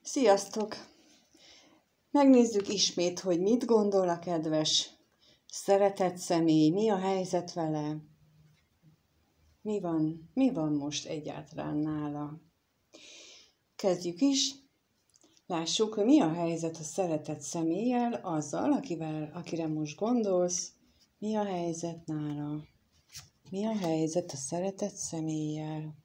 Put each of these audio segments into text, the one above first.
Sziasztok! Megnézzük ismét, hogy mit gondol a kedves, szeretett személy, mi a helyzet vele, mi van most egyáltalán nála. Kezdjük is, lássuk, hogy mi a helyzet a szeretett személlyel, azzal, akire most gondolsz, mi a helyzet nála, mi a helyzet a szeretett személlyel.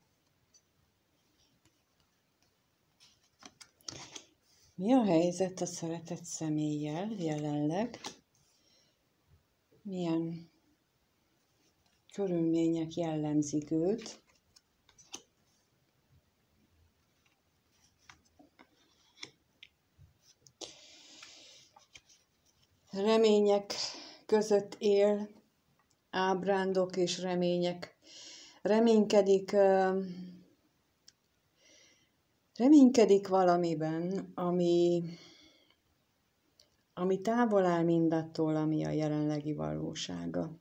Mi a helyzet a szeretett személlyel jelenleg? Milyen körülmények jellemzik őt? Remények között él, ábrándok és remények. Reménykedik valamiben, ami távol áll mindattól, ami a jelenlegi valósága.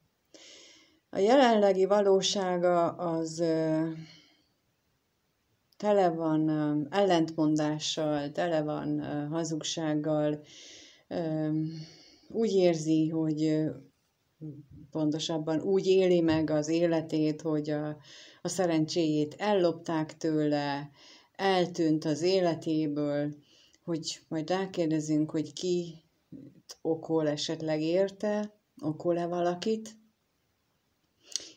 A jelenlegi valósága az tele van ellentmondással, tele van hazugsággal, úgy érzi, hogy pontosabban úgy éli meg az életét, hogy a szerencséjét ellopták tőle, eltűnt az életéből, hogy majd rákérdezünk, hogy ki okol esetleg érte, okol-e valakit.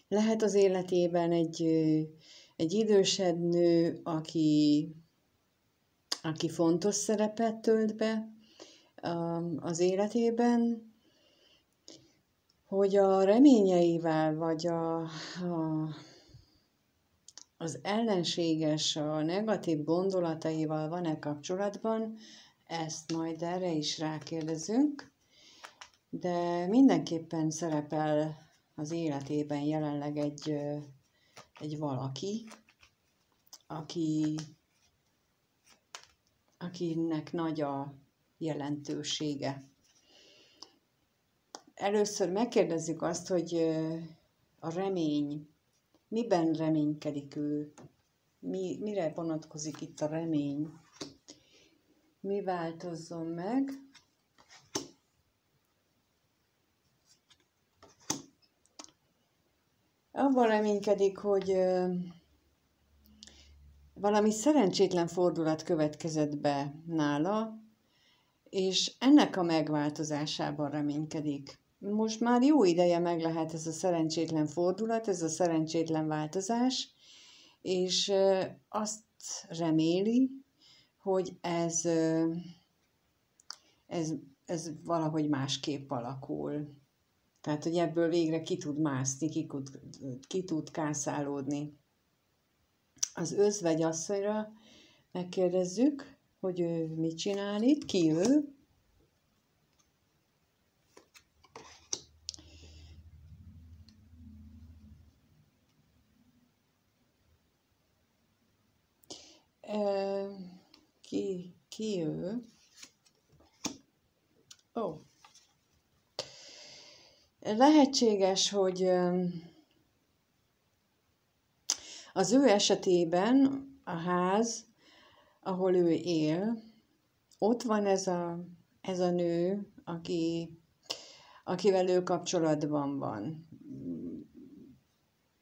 Lehet az életében egy idősebb nő, aki fontos szerepet tölt be az életében, hogy a reményeivel, vagy az ellenséges, a negatív gondolataival van-e kapcsolatban, ezt majd erre is rákérdezünk, de mindenképpen szerepel az életében jelenleg egy valaki, akinek nagy a jelentősége. Először megkérdezzük azt, hogy a remény, miben reménykedik ő? Mire vonatkozik itt a remény? Mi változzon meg? Abban reménykedik, hogy valami szerencsétlen fordulat következett be nála, és ennek a megváltozásában reménykedik. Most már jó ideje meg lehet ez a szerencsétlen fordulat, ez a szerencsétlen változás, és azt reméli, hogy ez valahogy másképp alakul. Tehát, hogy ebből végre ki tud mászni, ki tud kászálódni. Az özvegyasszonyra megkérdezzük, hogy ő mit csinál itt, ki ő. Ki ő? Lehetséges, hogy az ő esetében a ház, ahol ő él, ott van ez a nő, akivel ő kapcsolatban van.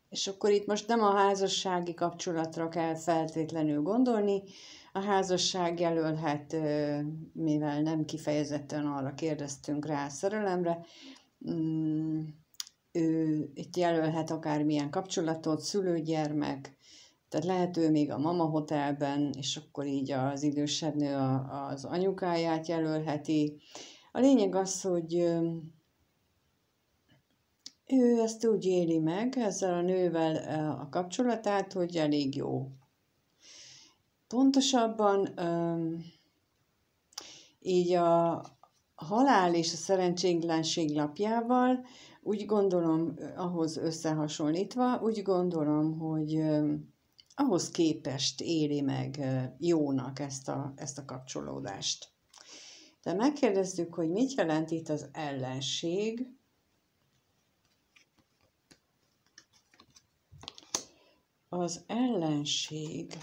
És akkor itt most nem a házassági kapcsolatra kell feltétlenül gondolni, a házasság jelölhet, mivel nem kifejezetten arra kérdeztünk rá szerelemre, ő itt jelölhet akármilyen kapcsolatot, szülő-gyermek, tehát lehet ő még a mama hotelben, és akkor így az idősebb nő az anyukáját jelölheti. A lényeg az, hogy ő ezt úgy éli meg, ezzel a nővel a kapcsolatát, hogy elég jó. Pontosabban így a halál és a szerencsétlenség lapjával úgy gondolom, ahhoz összehasonlítva, úgy gondolom, hogy ahhoz képest éli meg jónak ezt a kapcsolódást. De megkérdezzük, hogy mit jelent itt az ellenség. Az ellenség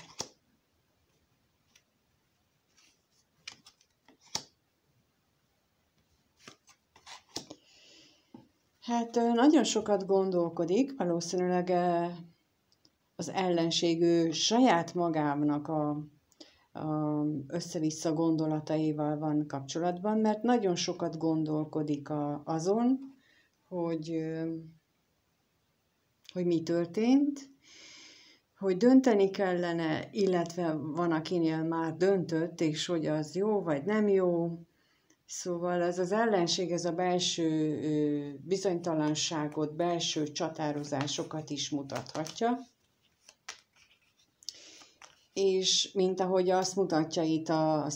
Hát nagyon sokat gondolkodik, valószínűleg az ellenség ő saját magának a össze-vissza gondolataival van kapcsolatban, mert nagyon sokat gondolkodik azon, hogy mi történt, hogy dönteni kellene, illetve van, akinél már döntött, és hogy az jó vagy nem jó. Szóval ez az ellenség, ez a belső bizonytalanságot, belső csatározásokat is mutathatja. És mint ahogy azt mutatja itt a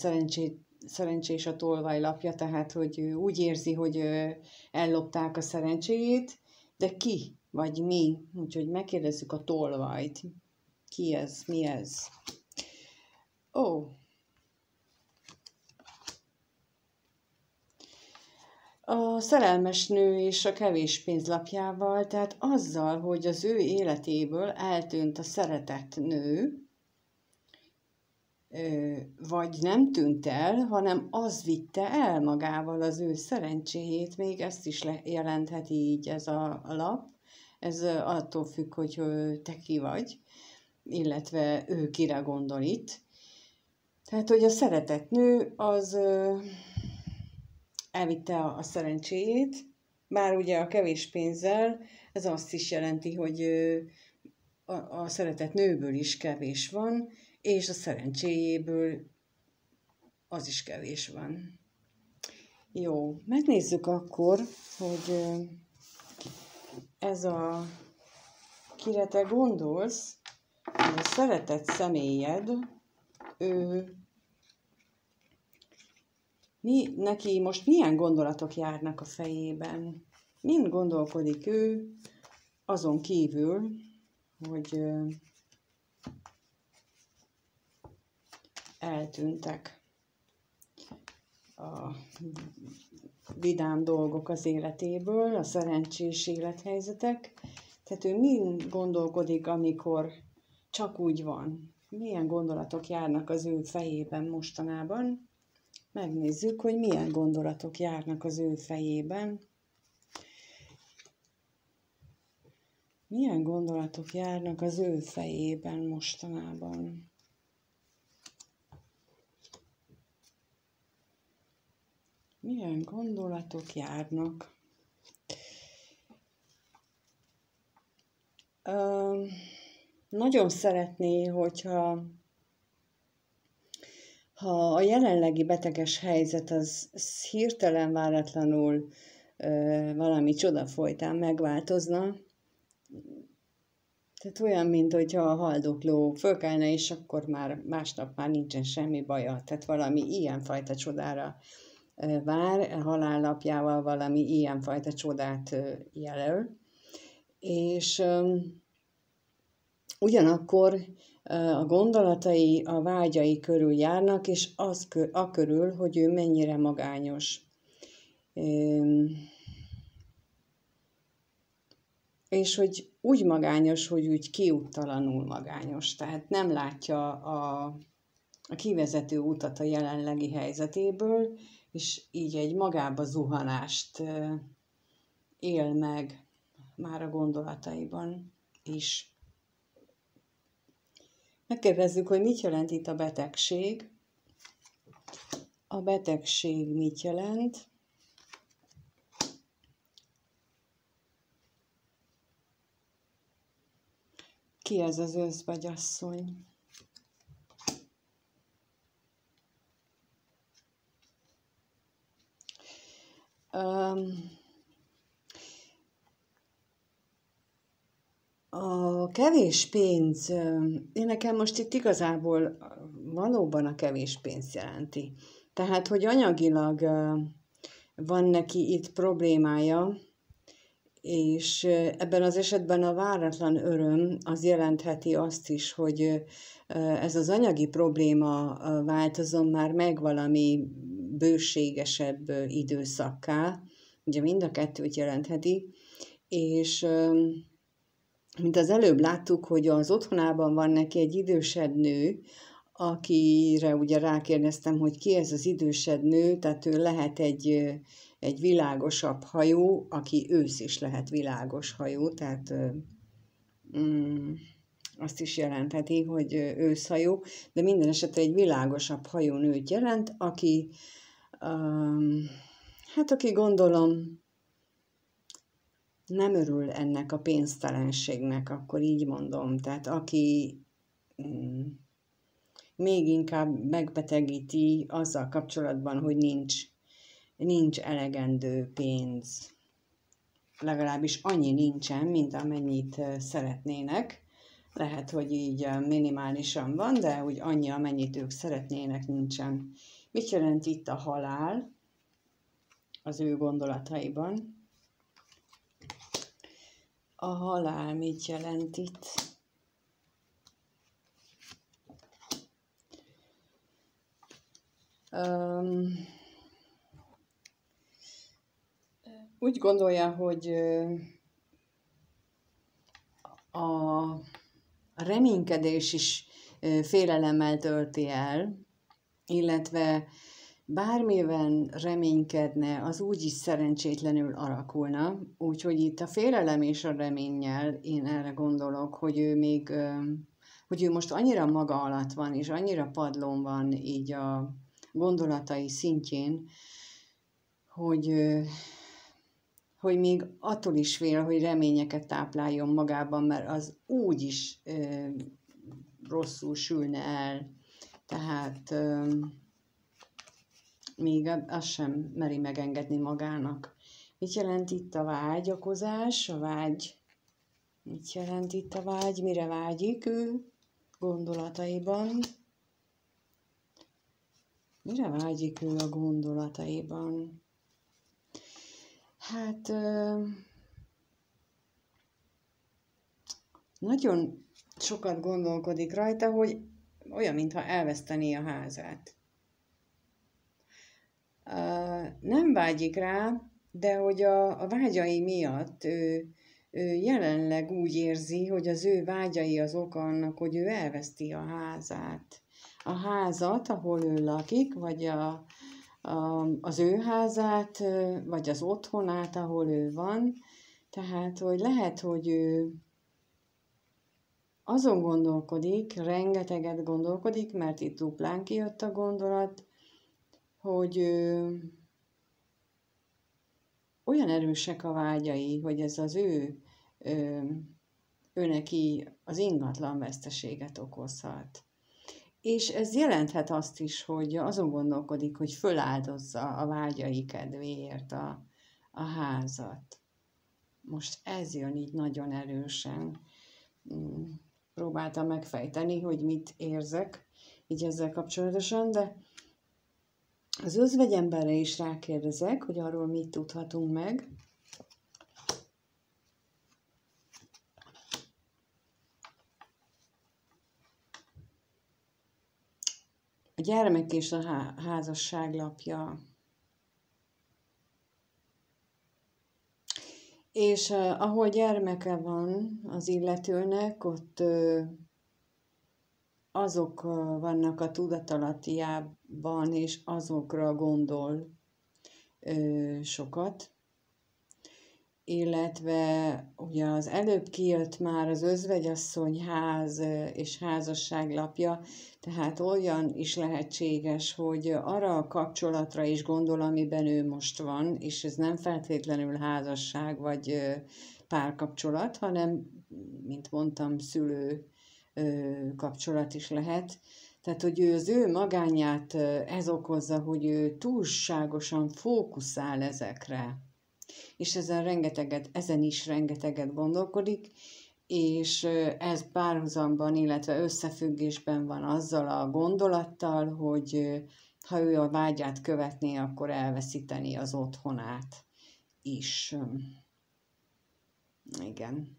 szerencsés a tolvaj lapja, tehát hogy ő úgy érzi, hogy ellopták a szerencséjét, de ki vagy mi? Úgyhogy megkérdezzük a tolvajt. Ki ez? Mi ez? Ó! A szerelmes nő és a kevés pénzlapjával, tehát azzal, hogy az ő életéből eltűnt a szeretett nő, vagy nem tűnt el, hanem az vitte el magával az ő szerencséjét, még ezt is jelentheti így ez a lap. Ez attól függ, hogy te ki vagy, illetve ő kire gondol itt. Tehát, hogy a szeretett nő az elvitte a szerencséjét, bár ugye a kevés pénzzel ez azt is jelenti, hogy a szeretett nőből is kevés van, és a szerencséjéből az is kevés van. Jó, megnézzük akkor, hogy ez kire te gondolsz, a szeretett személyed, neki most milyen gondolatok járnak a fejében? Mind gondolkodik ő, azon kívül, hogy eltűntek a vidám dolgok az életéből, a szerencsés élethelyzetek. Tehát ő mind gondolkodik, amikor csak úgy van. Milyen gondolatok járnak az ő fejében mostanában? Megnézzük, hogy milyen gondolatok járnak az ő fejében. Milyen gondolatok járnak az ő fejében mostanában? Milyen gondolatok járnak? Nagyon szeretné, hogyha a jelenlegi beteges helyzet az hirtelen, váratlanul valami csoda folytán megváltozna. Tehát olyan, mint hogyha a haldokló fölkelne, és akkor már másnap már nincsen semmi baja. Tehát valami ilyenfajta csodára vár, a halállapjával valami ilyenfajta csodát jelöl. És ugyanakkor a gondolatai, a vágyai körül járnak, és a körül, hogy ő mennyire magányos. És hogy úgy magányos, hogy úgy kiúttalanul magányos. Tehát nem látja a kivezető utat a jelenlegi helyzetéből, és így egy magába zuhanást él meg már a gondolataiban is. Megkérdezzük, hogy mit jelent itt a betegség. A betegség mit jelent? Ki ez az özvegyasszony? A kevés pénz, én nekem most itt igazából valóban a kevés pénz jelenti. Tehát, hogy anyagilag van neki itt problémája, és ebben az esetben a váratlan öröm az jelentheti azt is, hogy ez az anyagi probléma változom már meg valami bőségesebb időszakká, ugye mind a kettőt jelentheti, és mint az előbb láttuk, hogy az otthonában van neki egy idősebb nő, akire ugye rákérdeztem, hogy ki ez az idősebb nő, tehát ő lehet egy egy világosabb hajó, aki ősz is lehet világos hajó, tehát azt is jelentheti, hogy őszhajó, de minden esetre egy világosabb hajó nőt jelent, aki, aki gondolom nem örül ennek a pénztelenségnek, akkor így mondom. Tehát aki még inkább megbetegíti azzal kapcsolatban, hogy nincs elegendő pénz. Legalábbis annyi nincsen, mint amennyit szeretnének. Lehet, hogy így minimálisan van, de úgy annyi, amennyit ők szeretnének, nincsen. Mit jelent itt a halál az ő gondolataiban? A halál mit jelent itt? Úgy gondolja, hogy a reménykedés is félelemmel tölti el, illetve bármiben reménykedne, az úgyis szerencsétlenül alakulna. Úgyhogy itt a félelem és a reménnyel én erre gondolok, hogy ő most annyira maga alatt van, és annyira padlón van így a gondolatai szintjén, hogy még attól is fél, hogy reményeket tápláljon magában, mert az úgyis rosszul sülne el. Tehát még azt sem meri megengedni magának. Mit jelent itt a vágyakozás? A vágy. Mit jelent itt a vágy? Mire vágyik ő gondolataiban? Mire vágyik ő a gondolataiban? Hát nagyon sokat gondolkodik rajta, hogy olyan, mintha elvesztené a házát. Nem vágyik rá, de hogy a vágyai miatt ő jelenleg úgy érzi, hogy az ő vágyai az oka annak, hogy ő elveszti a házát. A házat, ahol ő lakik, vagy az ő házát, vagy az otthonát, ahol ő van. Tehát, hogy lehet, hogy ő azon gondolkodik, rengeteget gondolkodik, mert itt duplán kijött a gondolat, hogy olyan erősek a vágyai, hogy ez az ő neki az ingatlan veszteséget okozhat. És ez jelenthet azt is, hogy azon gondolkodik, hogy föláldozza a vágyai kedvéért a házat. Most ez jön így nagyon erősen. Próbáltam megfejteni, hogy mit érzek így ezzel kapcsolatosan, de az özvegyemberre is rákérdezek, hogy arról mit tudhatunk meg. A gyermek és a házasság lapja. És ahol gyermeke van az illetőnek, ott azok vannak a tudatalattiában, és azokra gondol sokat. Illetve ugye az előbb kijött már az özvegyasszony ház és házasság lapja, tehát olyan is lehetséges, hogy arra a kapcsolatra is gondol, amiben ő most van, és ez nem feltétlenül házasság vagy párkapcsolat, hanem, mint mondtam, szülő kapcsolat is lehet. Tehát, hogy az ő magányát ez okozza, hogy ő túlságosan fókuszál ezekre, és ezen is rengeteget gondolkodik, és ez párhuzamban, illetve összefüggésben van azzal a gondolattal, hogy ha ő a vágyát követné, akkor elveszíteni az otthonát is. Igen.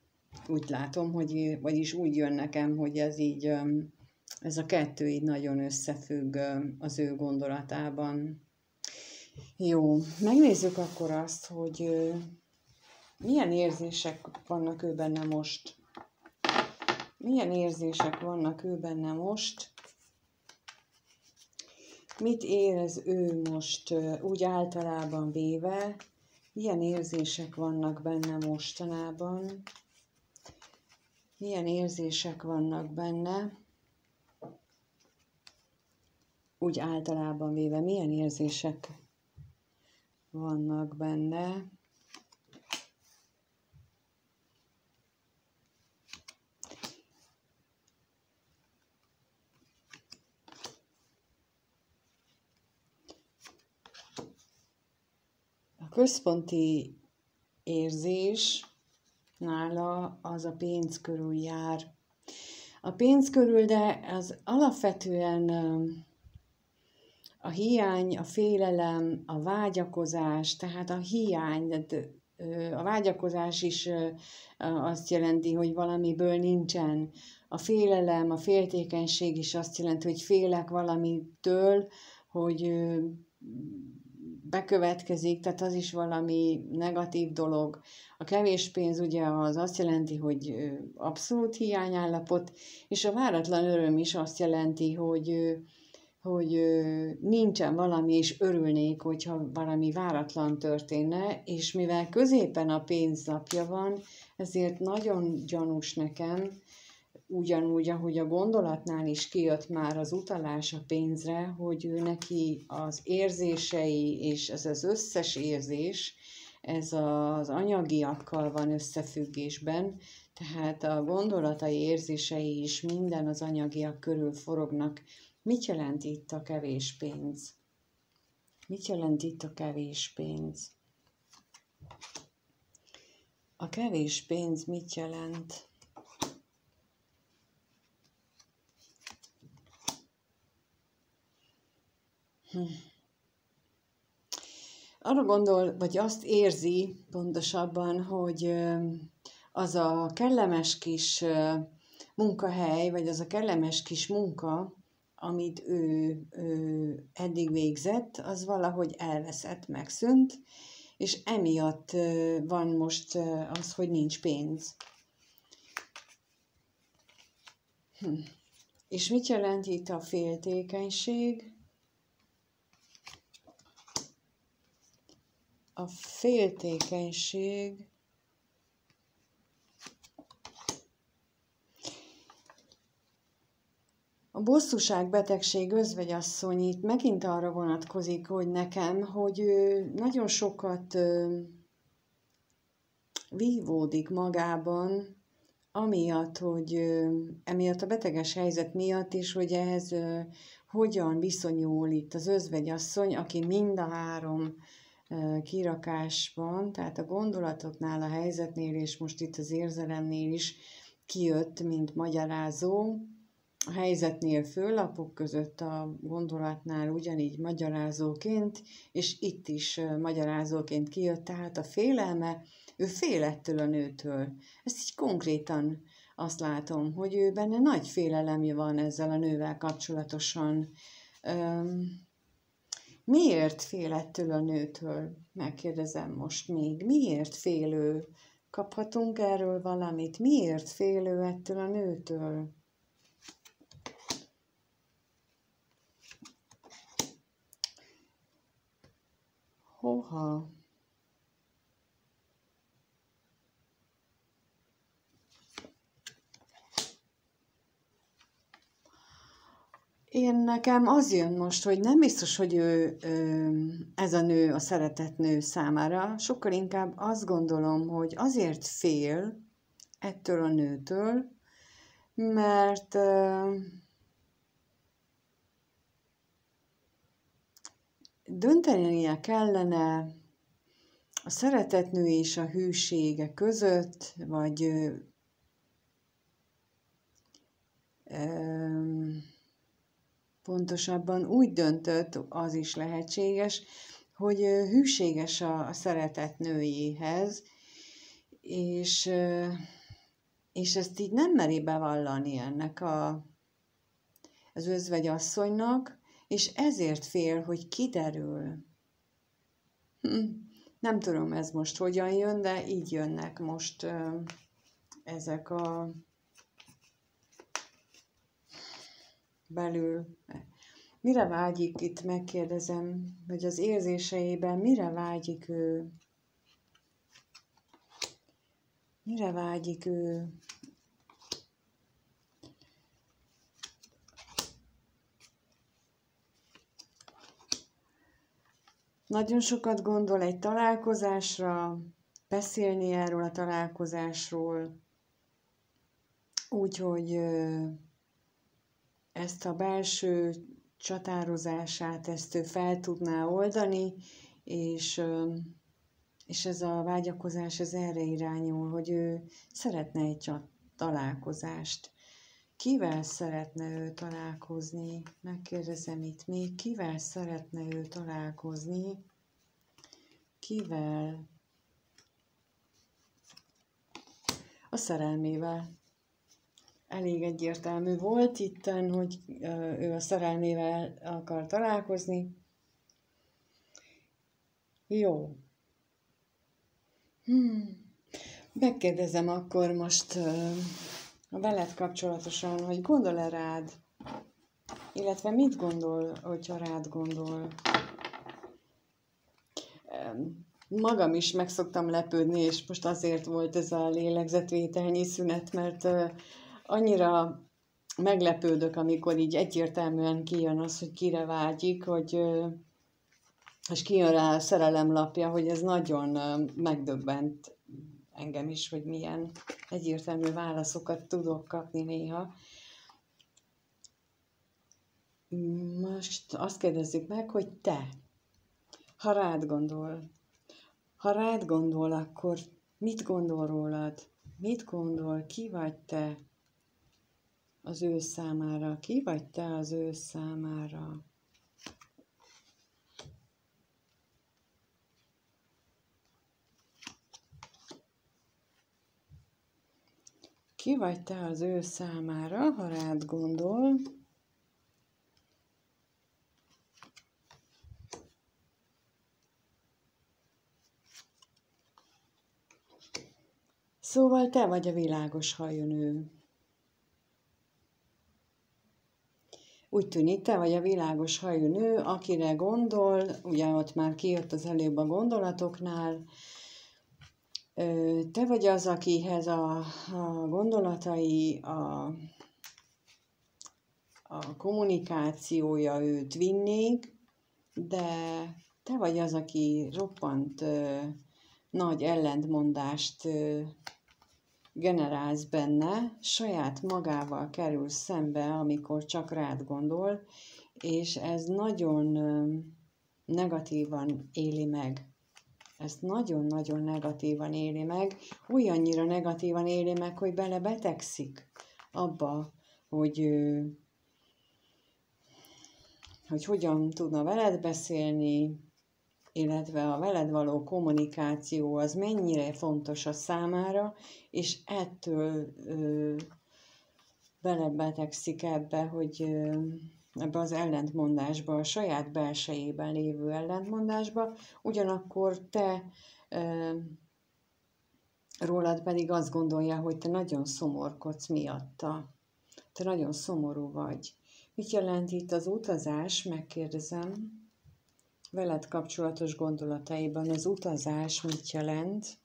Úgy látom, vagyis úgy jön nekem, hogy ez így, ez a kettő így nagyon összefügg az ő gondolatában. Jó, megnézzük akkor azt, hogy milyen érzések vannak ő benne most. Milyen érzések vannak ő benne most. Mit érez ő most úgy általában véve? Milyen érzések vannak benne mostanában? Milyen érzések vannak benne? Úgy általában véve, milyen érzések vannak benne? A központi érzés nála az a pénz körül jár. A pénz körül, de az alapvetően a hiány, a félelem, a vágyakozás, tehát a hiány, a vágyakozás is azt jelenti, hogy valamiből nincsen. A félelem, a féltékenység is azt jelenti, hogy félek valamitől, hogy bekövetkezik, tehát az is valami negatív dolog. A kevés pénz ugye az azt jelenti, hogy abszolút hiányállapot, és a váratlan öröm is azt jelenti, hogy nincsen valami, és örülnék, hogyha valami váratlan történne, és mivel középen a pénznapja van, ezért nagyon gyanús nekem, ugyanúgy, ahogy a gondolatnál is kijött már az utalás a pénzre, hogy ő neki az érzései, és ez az összes érzés, ez az anyagiakkal van összefüggésben, tehát a gondolatai, érzései is minden az anyagiak körül forognak. Mit jelent itt a kevés pénz? Mit jelent itt a kevés pénz? A kevés pénz mit jelent? Arra gondol, vagy azt érzi pontosabban, hogy az a kellemes kis munkahely, vagy az a kellemes kis munka, amit ő eddig végzett, az valahogy elveszett, megszűnt, és emiatt van most az, hogy nincs pénz. És mit jelent itt a féltékenység? A féltékenység a bosszúság, betegség, özvegyasszony itt megint arra vonatkozik, hogy nekem, hogy ő nagyon sokat vívódik magában, amiatt, hogy emiatt a beteges helyzet miatt is, hogy ehhez hogyan viszonyul itt az özvegyasszony, aki mind a három kirakásban, tehát a gondolatoknál, a helyzetnél és most itt az érzelemnél is kijött, mint magyarázó. A helyzetnél főlapok között, a gondolatnál ugyanígy magyarázóként, és itt is magyarázóként kijött, tehát a félelme, ő fél ettől a nőtől. Ezt így konkrétan azt látom, hogy ő benne nagy félelem van ezzel a nővel kapcsolatosan. Miért fél ettől a nőtől? Megkérdezem most még. Miért fél ő? Kaphatunk erről valamit? Miért fél ő ettől a nőtől? Hoha. Nekem az jön most, hogy nem biztos, hogy ez a nő a szeretett nő számára. Sokkal inkább azt gondolom, hogy azért fél ettől a nőtől, mert döntenie kellene a szeretett nő és a hűsége között, vagy pontosabban úgy döntött, az is lehetséges, hogy hűséges a szeretett nőjéhez, és ezt így nem meri bevallani ennek az özvegyasszonynak, és ezért fél, hogy kiderül. Nem tudom, ez most hogyan jön, de így jönnek most ezek a belül. Mire vágyik, itt megkérdezem, hogy az érzéseiben mire vágyik ő? Mire vágyik ő? Nagyon sokat gondol egy találkozásra, beszélni erről a találkozásról, úgyhogy ezt a belső csatározását, ezt ő fel tudná oldani, és ez a vágyakozás ez erre irányul, hogy ő szeretne egy találkozást. Kivel szeretne ő találkozni? Megkérdezem itt még, kivel szeretne ő találkozni? Kivel? A szerelmével. Elég egyértelmű volt itten, hogy ő a szerelmével akar találkozni. Jó. Megkérdezem akkor most a veled kapcsolatosan, hogy gondol-e rád? Illetve mit gondol, hogyha rád gondol? Magam is meg szoktam lepődni, és most azért volt ez a lélegzetvételnyi szünet, mert annyira meglepődök, amikor így egyértelműen kijön az, hogy kire vágyik, és kijön rá a szerelemlapja, hogy ez nagyon megdöbbent engem is, hogy milyen egyértelmű válaszokat tudok kapni néha. Most azt kérdezzük meg, hogy te, ha rád gondol, akkor mit gondol rólad? Mit gondol, ki vagy te az ő számára? Ki vagy te az ő számára? Ki vagy te az ő számára, ha rád gondol? Szóval te vagy a világos hajú nő. Úgy tűnik, te vagy a világos hajú nő, akire gondol, ugye ott már kijött az előbb a gondolatoknál, te vagy az, akihez a gondolatai, a kommunikációja őt vinnék, de te vagy az, aki roppant nagy ellentmondást generálsz benne, saját magával kerül szembe, amikor csak rád gondol, és ez nagyon negatívan éli meg. Ezt nagyon-nagyon negatívan éli meg, olyannyira negatívan éli meg, hogy belebetegszik abba, hogy hogyan tudna veled beszélni, illetve a veled való kommunikáció az mennyire fontos a számára, és ettől belebetegszik ebbe, hogy ebbe az ellentmondásba, a saját belsejében lévő ellentmondásba, ugyanakkor te rólad pedig azt gondolja, hogy te nagyon szomorkodsz miatta. Te nagyon szomorú vagy. Mit jelent itt az utazás? Megkérdezem. Veled kapcsolatos gondolataiban az utazás mit jelent?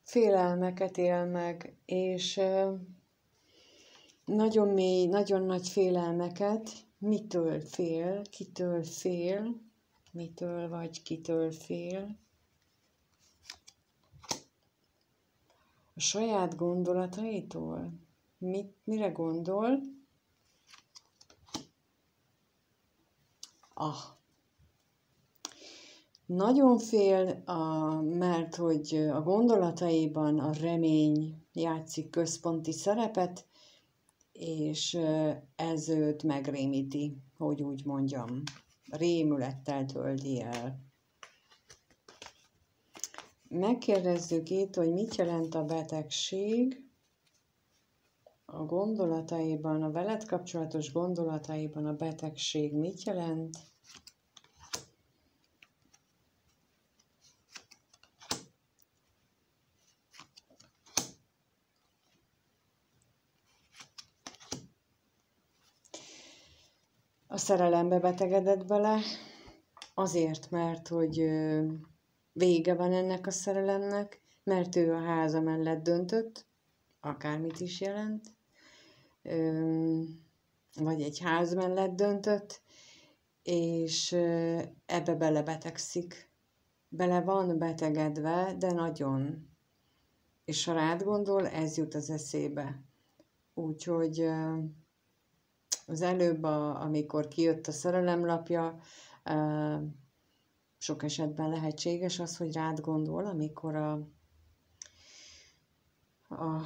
Félelmeket él meg, és nagyon mély, nagyon nagy félelmeket. Mitől fél? Kitől fél? Mitől vagy kitől fél? A saját gondolataitól? Mire gondol? Nagyon fél, mert hogy a gondolataiban a remény játszik központi szerepet, és ez őt megrémíti, hogy úgy mondjam. Rémülettel tölti el. Megkérdezzük itt, hogy mit jelent a betegség a gondolataiban, a veled kapcsolatos gondolataiban a betegség mit jelent? szerelembe betegedett bele, azért, mert hogy vége van ennek a szerelemnek, mert ő a háza mellett döntött, akármit is jelent, vagy egy ház mellett döntött, és ebbe belebetegszik. Bele van betegedve, de nagyon. És ha rád gondol, ez jut az eszébe. Úgyhogy az előbb, amikor kijött a szerelemlapja, sok esetben lehetséges az, hogy rád gondol, amikor a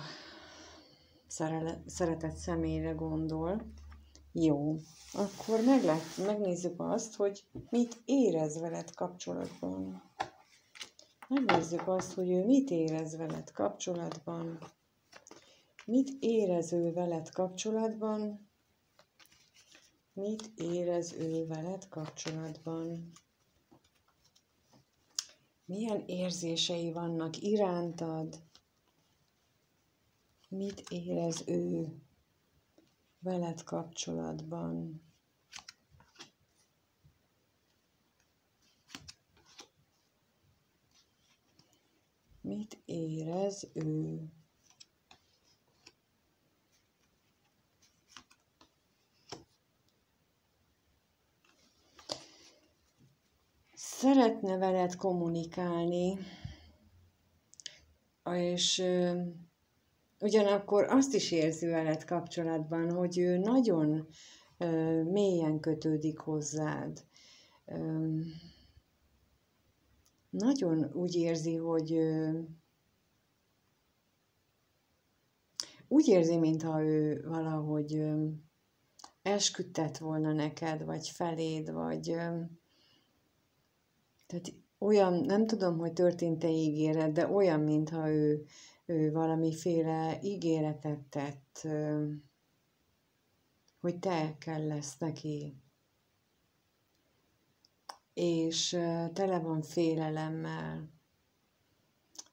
szeretett személyre gondol. Jó, akkor megnézzük azt, hogy mit érez veled kapcsolatban. Megnézzük azt, hogy ő mit érez veled kapcsolatban. Mit érez ő veled kapcsolatban? Mit érez ő veled kapcsolatban? Milyen érzései vannak irántad? Mit érez ő veled kapcsolatban? Mit érez ő? Szeretne veled kommunikálni, és ugyanakkor azt is érzi veled kapcsolatban, hogy ő nagyon mélyen kötődik hozzád. Nagyon úgy érzi, hogy úgy érzi, mintha ő valahogy esküdtett volna neked, vagy feléd, vagy tehát olyan, nem tudom, hogy történt-e ígéret, de olyan, mintha ő valamiféle ígéretet tett, hogy te kell lesz neki. És tele van félelemmel.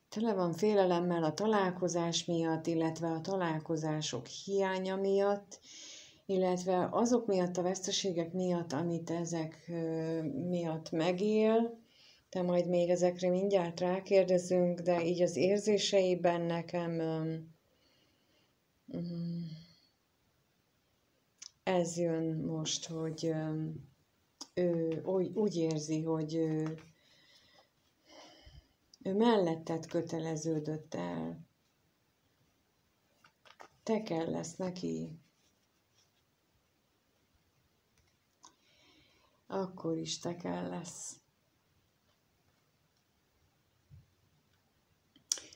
Tele van félelemmel a találkozás miatt, illetve a találkozások hiánya miatt, illetve azok miatt, a veszteségek miatt, amit ezek miatt megél. De majd még ezekre mindjárt rákérdezünk, de így az érzéseiben nekem ez jön most, hogy ő úgy érzi, hogy ő melletted köteleződött el. Te kell lesz neki. Akkor is te kell lesz.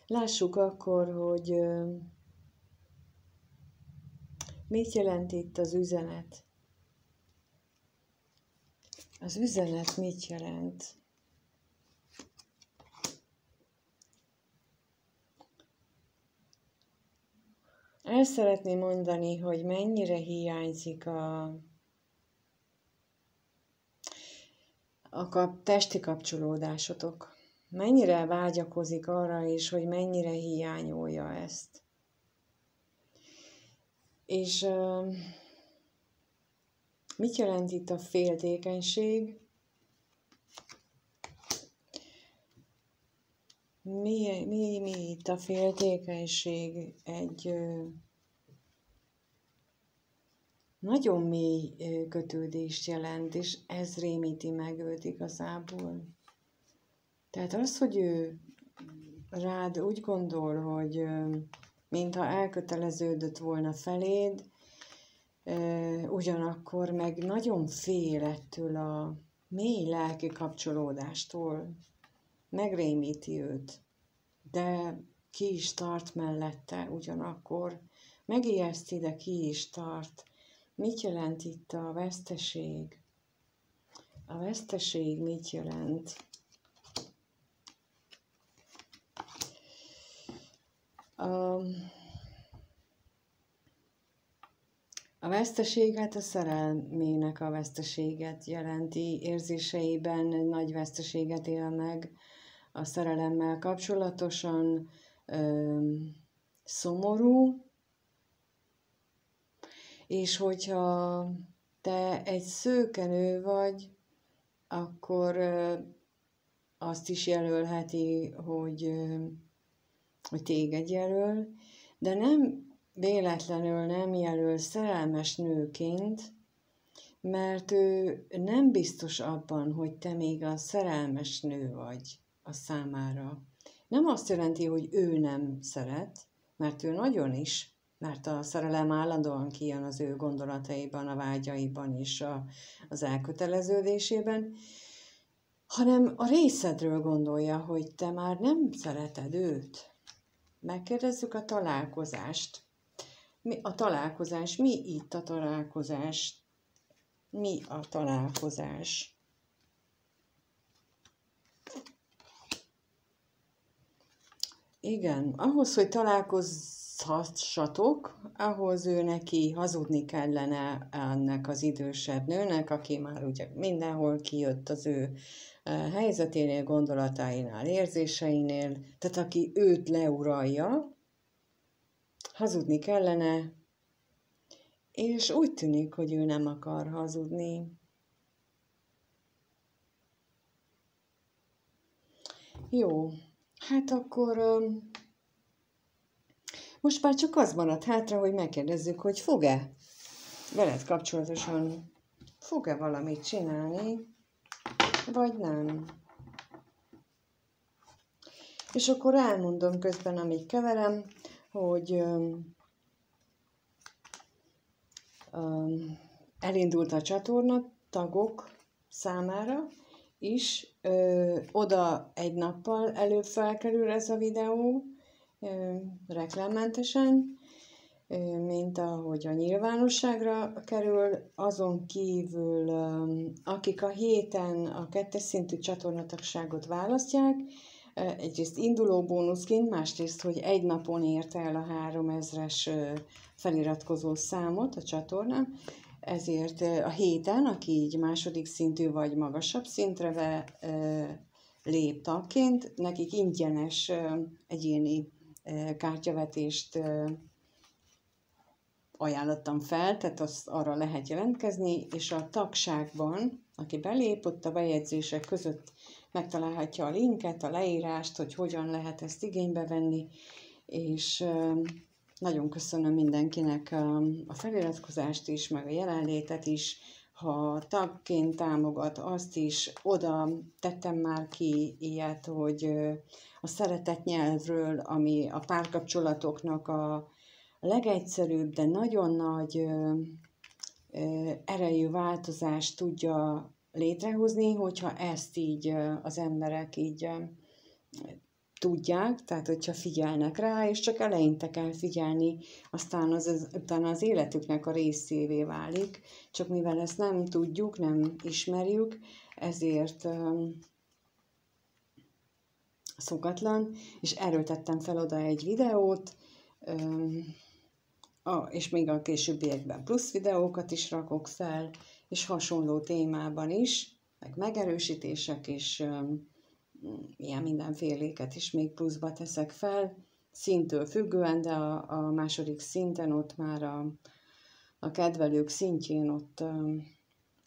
Lássuk akkor, hogy mit jelent itt az üzenet. Az üzenet mit jelent? El szeretném mondani, hogy mennyire hiányzik a testi kapcsolódásotok. Mennyire vágyakozik arra is, hogy mennyire hiányolja ezt. És mit jelent itt a féltékenység? Mi itt a féltékenység? Egy nagyon mély kötődést jelent, és ez rémíti meg őt igazából. Tehát az, hogy ő rád úgy gondol, hogy mintha elköteleződött volna feléd, ugyanakkor meg nagyon fél ettől a mély lelki kapcsolódástól. Megrémíti őt, de ki is tart mellette ugyanakkor. Megijeszti, de ki is tart. Mit jelent itt a veszteség? A veszteség mit jelent? A veszteséget, a szerelmének a veszteséget jelenti, érzéseiben nagy veszteséget él meg a szerelemmel kapcsolatosan, szomorú, és hogyha te egy szőkenő vagy, akkor azt is jelölheti, hogy téged jelöl, de nem véletlenül nem jelöl szerelmes nőként, mert ő nem biztos abban, hogy te még a szerelmes nő vagy a számára. Nem azt jelenti, hogy ő nem szeret, mert ő nagyon is, mert a szerelem állandóan kijön az ő gondolataiban, a vágyaiban és az elköteleződésében, hanem a részedről gondolja, hogy te már nem szereted őt. Megkérdezzük a találkozást. Mi a találkozás? Mi itt a találkozás? Mi a találkozás? Igen, ahhoz, hogy találkozhassatok, ahhoz ő neki hazudni kellene ennek az idősebb nőnek, aki már ugye mindenhol kijött az ő helyzeténél, gondolatainál, érzéseinél, tehát aki őt leuralja, hazudni kellene, és úgy tűnik, hogy ő nem akar hazudni. Jó, hát akkor most már csak az maradt hátra, hogy megkérdezzük, hogy fog-e veled kapcsolatosan, fog-e valamit csinálni, vagy nem. És akkor elmondom közben, amíg keverem, hogy elindult a csatorna tagok számára is, oda egy nappal előbb felkerül ez a videó, reklámmentesen, mint ahogy a nyilvánosságra kerül, azon kívül, akik a héten a 2-es szintű csatornatagságot választják, egyrészt induló bónuszként, másrészt, hogy egy napon érte el a 3000-es feliratkozó számot a csatornán, ezért a héten, aki így második szintű vagy magasabb szintre lép tagként, nekik ingyenes egyéni kártyavetést ajánlottam fel, tehát arra lehet jelentkezni, és a tagságban, aki belép, ott a bejegyzések között megtalálhatja a linket, a leírást, hogy hogyan lehet ezt igénybe venni, és nagyon köszönöm mindenkinek a feliratkozást is, meg a jelenlétet is. Ha tagként támogat, azt is oda tettem már ki ilyet, hogy a szeretett nyelvről, ami a párkapcsolatoknak a legegyszerűbb, de nagyon nagy erejű változást tudja létrehozni, hogyha ezt így az emberek így tudják, tehát hogyha figyelnek rá, és csak eleinte kell figyelni, aztán utána az életüknek a részévé válik, csak mivel ezt nem tudjuk, nem ismerjük, ezért szokatlan, és erről tettem fel oda egy videót, és még a későbbiekben plusz videókat is rakok fel, és hasonló témában is, meg megerősítések, és ilyen mindenféléket is még pluszba teszek fel, szintől függően, de a második szinten ott már a kedvelők szintjén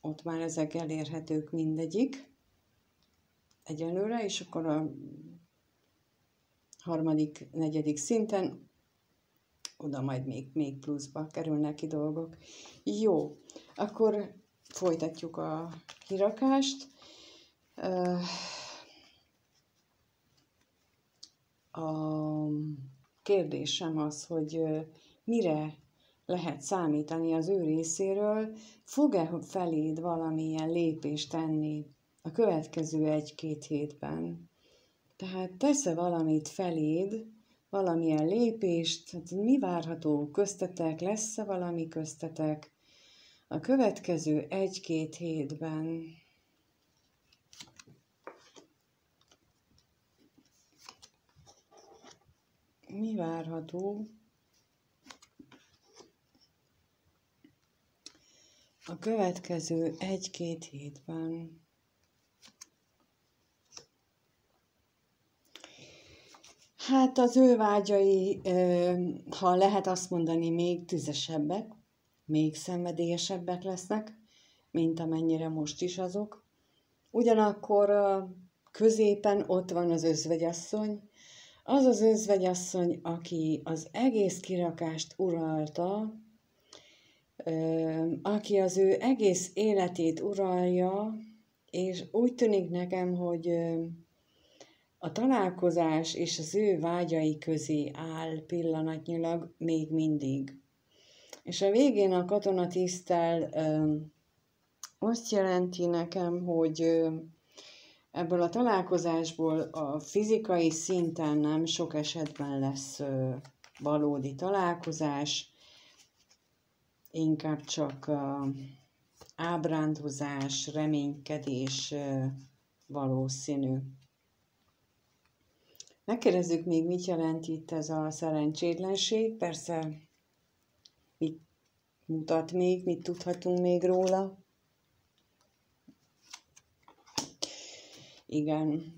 ott már ezek elérhetők mindegyik egyelőre, és akkor a harmadik, negyedik szinten oda majd még pluszba kerülnek ki dolgok. Jó, akkor folytatjuk a kirakást. A kérdésem az, hogy mire lehet számítani az ő részéről, fog-e feléd valamilyen lépést tenni a következő 1-2 hétben? Tehát tesz-e valamit feléd, valamilyen lépést, hát mi várható köztetek, lesz-e valami köztetek a következő 1-2 hétben? Mi várható a következő 1-2 hétben? Hát az ő vágyai, ha lehet azt mondani, még tüzesebbek, még szenvedélyesebbek lesznek, mint amennyire most is azok. Ugyanakkor középen ott van az özvegyasszony, az az özvegyasszony, aki az egész kirakást uralta, aki az ő egész életét uralja, és úgy tűnik nekem, hogy a találkozás és az ő vágyai közé áll pillanatnyilag még mindig. És a végén a katonatiszttel azt jelenti nekem, hogy ebből a találkozásból a fizikai szinten nem sok esetben lesz valódi találkozás, inkább csak ábrándozás, reménykedés valószínű. Megkérdezzük még, mit jelent itt ez a szerencsétlenség. Persze, mit mutat még, mit tudhatunk még róla. Igen,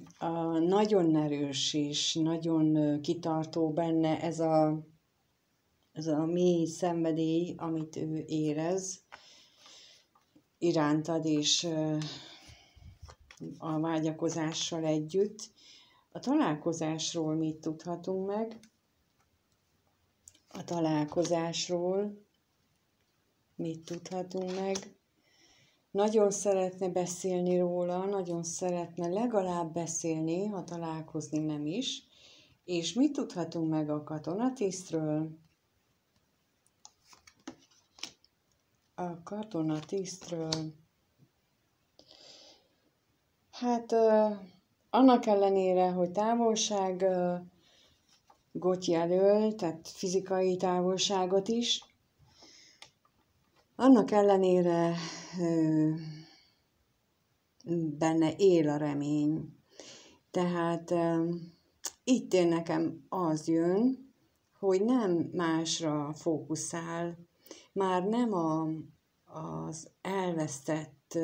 nagyon erős és nagyon kitartó benne ez a mély szenvedély, amit ő érez irántad és a vágyakozással együtt. A találkozásról mit tudhatunk meg? A találkozásról mit tudhatunk meg? Nagyon szeretne beszélni róla, nagyon szeretne legalább beszélni, ha találkozni nem is. És mit tudhatunk meg a katonatisztről? A katonatisztről. Hát annak ellenére, hogy távolságot jelöl, tehát fizikai távolságot is, annak ellenére benne él a remény. Tehát itt én nekem az jön, hogy nem másra fókuszál, már nem az elvesztett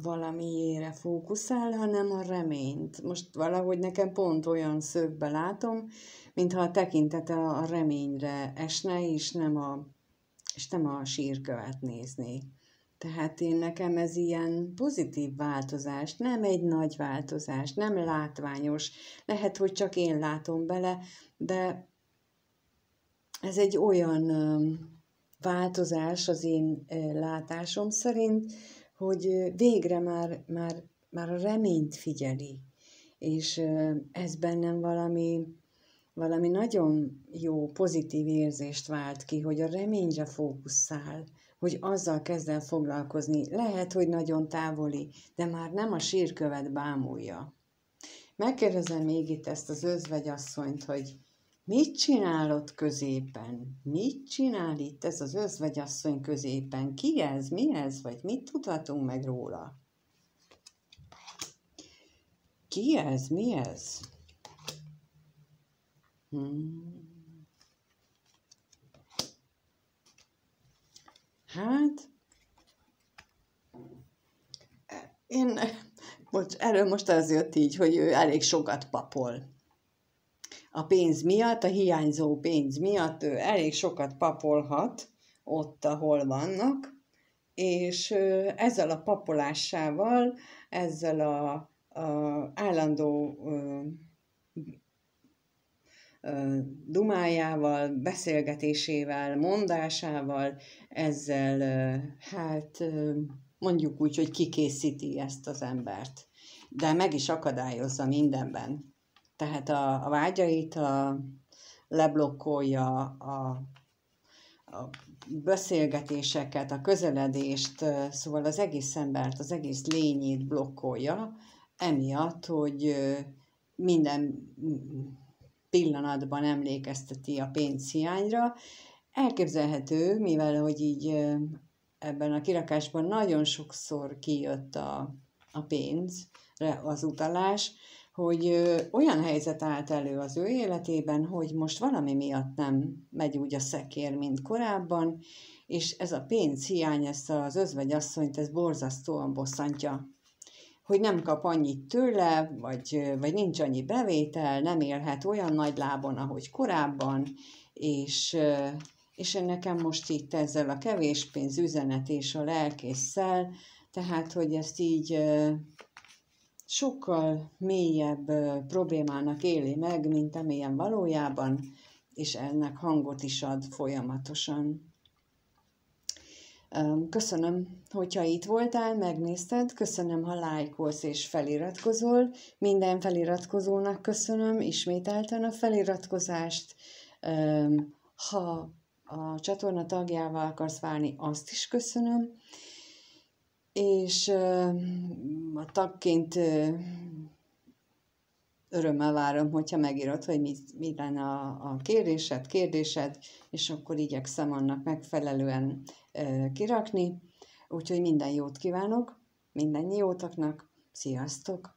valamiére fókuszál, hanem a reményt. Most valahogy nekem pont olyan szögbe látom, mintha a tekintete a reményre esne, és nem a sírkövet nézni. Tehát nekem ez ilyen pozitív változás, nem egy nagy változás, nem látványos. Lehet, hogy csak én látom bele, de ez egy olyan változás az én látásom szerint, hogy végre már a reményt figyeli, és ez bennem valami nagyon jó, pozitív érzést vált ki, hogy a reményre fókuszál, hogy azzal kezd el foglalkozni. Lehet, hogy nagyon távoli, de már nem a sírkövet bámulja. Megkérdezem még itt ezt az özvegyasszonyt, hogy mit csinál ott középen? Mit csinál itt ez az özvegyasszony középen? Ki ez? Mi ez? Vagy mit tudhatunk meg róla? Ki ez? Mi ez? Hát, erről most az jött így, hogy ő elég sokat papol. A pénz miatt, a hiányzó pénz miatt ő elég sokat papolhat ott, ahol vannak, és ezzel a papolásával, ezzel a állandó dumájával, beszélgetésével, mondásával, ezzel mondjuk úgy, hogy kikészíti ezt az embert. De meg is akadályozza mindenben. Tehát a vágyait leblokkolja, a beszélgetéseket, a közeledést, szóval az egész embert, az egész lényét blokkolja, emiatt, hogy minden pillanatban emlékezteti a pénzhiányra. Elképzelhető, mivel hogy így ebben a kirakásban nagyon sokszor kijött a pénzre az utalás, hogy olyan helyzet állt elő az ő életében, hogy most valami miatt nem megy úgy a szekér, mint korábban, és ez a pénzhiány, ezt az özvegyasszonyt, ez borzasztóan bosszantja. Hogy nem kap annyit tőle, vagy nincs annyi bevétel, nem élhet olyan nagy lábon, ahogy korábban, és és nekem most itt ezzel a kevés pénz üzenet és a lelkésszel, tehát, hogy ezt így sokkal mélyebb problémának éli meg, mint amilyen valójában, és ennek hangot is ad folyamatosan. Köszönöm, hogyha itt voltál, megnézted, köszönöm, ha lájkolsz és feliratkozol. Minden feliratkozónak köszönöm ismételten a feliratkozást. Ha a csatorna tagjává akarsz válni, azt is köszönöm. És a tagként örömmel várom, hogyha megírod, hogy mi lenne a kérdésed, és akkor igyekszem annak megfelelően kirakni. Úgyhogy minden jót kívánok, mindennyi jótaknak, sziasztok!